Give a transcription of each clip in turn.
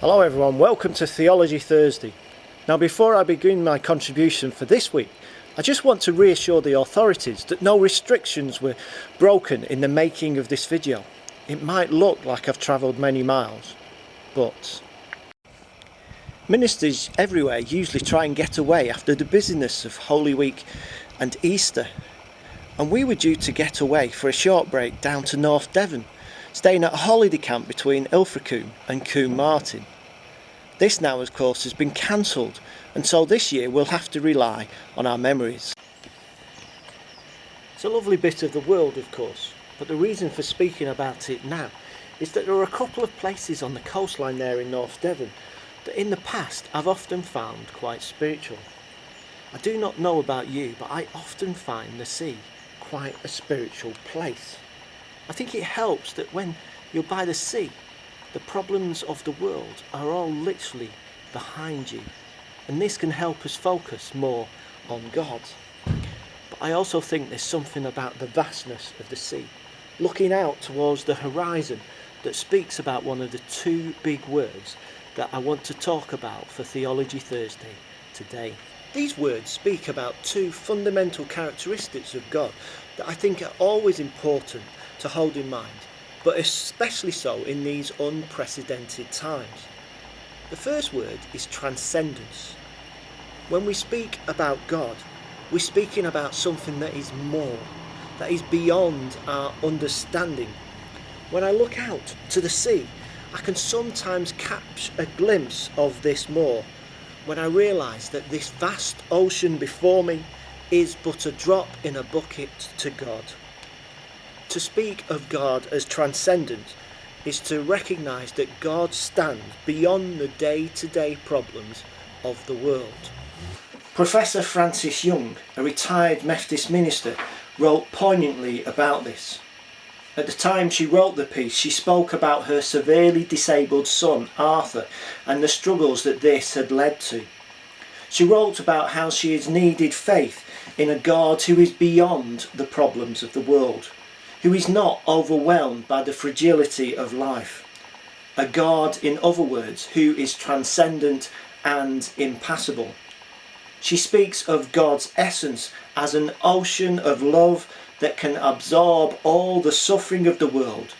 Hello everyone, welcome to Theology Thursday. Now before I begin my contribution for this week, I just want to reassure the authorities that no restrictions were broken in the making of this video. It might look like I've travelled many miles, but ministers everywhere usually try and get away after the busyness of Holy Week and Easter. And we were due to get away for a short break down to North Devon, staying at a holiday camp between Ilfracombe and Combe Martin. This now, of course, has been cancelled, and so this year we'll have to rely on our memories. It's a lovely bit of the world, of course, but the reason for speaking about it now is that there are a couple of places on the coastline there in North Devon that in the past I've often found quite spiritual. I do not know about you, but I often find the sea quite a spiritual place. I think it helps that when you're by the sea, the problems of the world are all literally behind you, and this can help us focus more on God. But I also think there's something about the vastness of the sea, looking out towards the horizon, that speaks about one of the two big words that I want to talk about for Theology Thursday today. These words speak about two fundamental characteristics of God that I think are always important to hold in mind, but especially so in these unprecedented times. The first word is transcendence. When we speak about God, we're speaking about something that is more, that is beyond our understanding. When I look out to the sea, I can sometimes catch a glimpse of this more, when I realise that this vast ocean before me is but a drop in a bucket to God. To speak of God as transcendent is to recognise that God stands beyond the day-to-day problems of the world. Professor Frances Young, a retired Methodist minister, wrote poignantly about this. At the time she wrote the piece, she spoke about her severely disabled son, Arthur, and the struggles that this had led to. She wrote about how she has needed faith in a God who is beyond the problems of the world, who is not overwhelmed by the fragility of life. A God, in other words, who is transcendent and impassable. She speaks of God's essence as an ocean of love that can absorb all the suffering of the world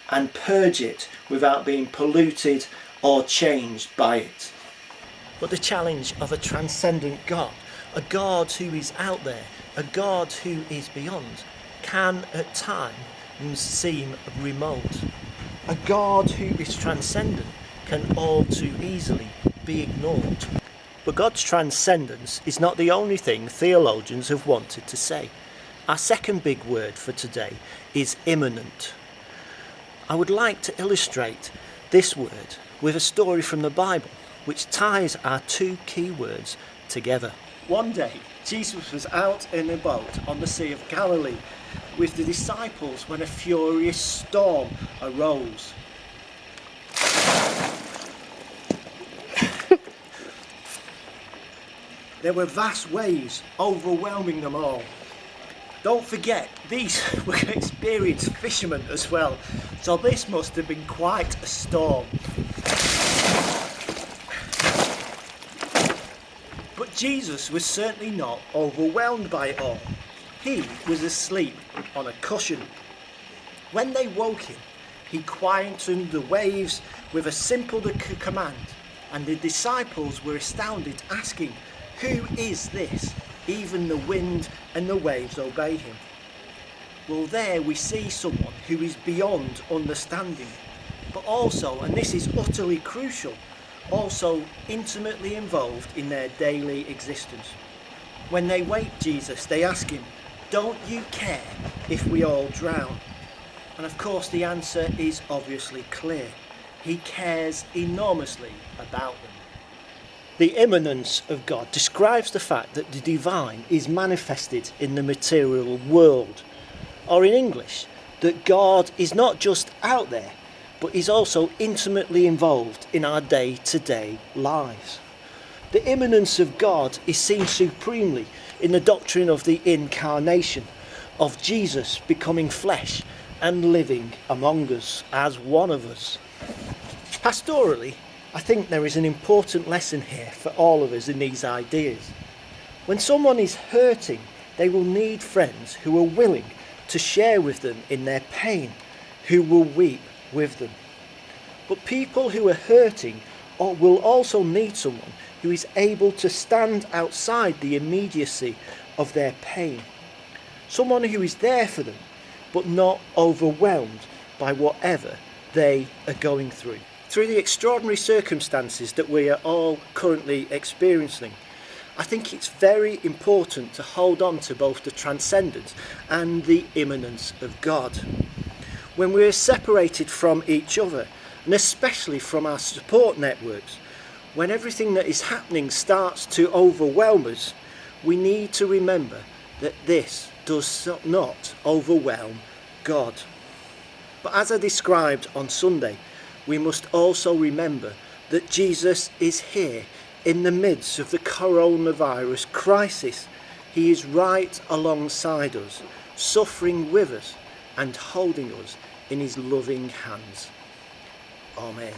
and purge it without being polluted or changed by it. But the challenge of a transcendent God, a God who is out there, a God who is beyond, can at times seem remote. A God who is transcendent can all too easily be ignored. But God's transcendence is not the only thing theologians have wanted to say. Our second big word for today is immanent. I would like to illustrate this word with a story from the Bible which ties our two key words together. One day, Jesus was out in a boat on the Sea of Galilee with the disciples when a furious storm arose. There were vast waves overwhelming them all. Don't forget, these were experienced fishermen as well, so this must have been quite a storm. But Jesus was certainly not overwhelmed by it all. He was asleep on a cushion. When they woke him, he quietened the waves with a simple command, and the disciples were astounded, asking, "Who is this? Even the wind and the waves obey him." Well, there we see someone who is beyond understanding, but also, and this is utterly crucial, also intimately involved in their daily existence. When they wake Jesus, they ask him, "Don't you care if we all drown?" And of course the answer is obviously clear. He cares enormously about them. The immanence of God describes the fact that the divine is manifested in the material world. Or in English, that God is not just out there, but is also intimately involved in our day-to-day lives. The immanence of God is seen supremely in the doctrine of the incarnation, of Jesus becoming flesh and living among us as one of us. Pastorally, I think there is an important lesson here for all of us in these ideas. When someone is hurting, they will need friends who are willing to share with them in their pain, who will weep with them. But people who are hurting will also need someone who is able to stand outside the immediacy of their pain. Someone who is there for them, but not overwhelmed by whatever they are going through. Through the extraordinary circumstances that we are all currently experiencing, I think it's very important to hold on to both the transcendence and the immanence of God. When we are separated from each other, and especially from our support networks, when everything that is happening starts to overwhelm us, we need to remember that this does not overwhelm God. But as I described on Sunday, we must also remember that Jesus is here in the midst of the coronavirus crisis. He is right alongside us, suffering with us and holding us in his loving hands. Amen.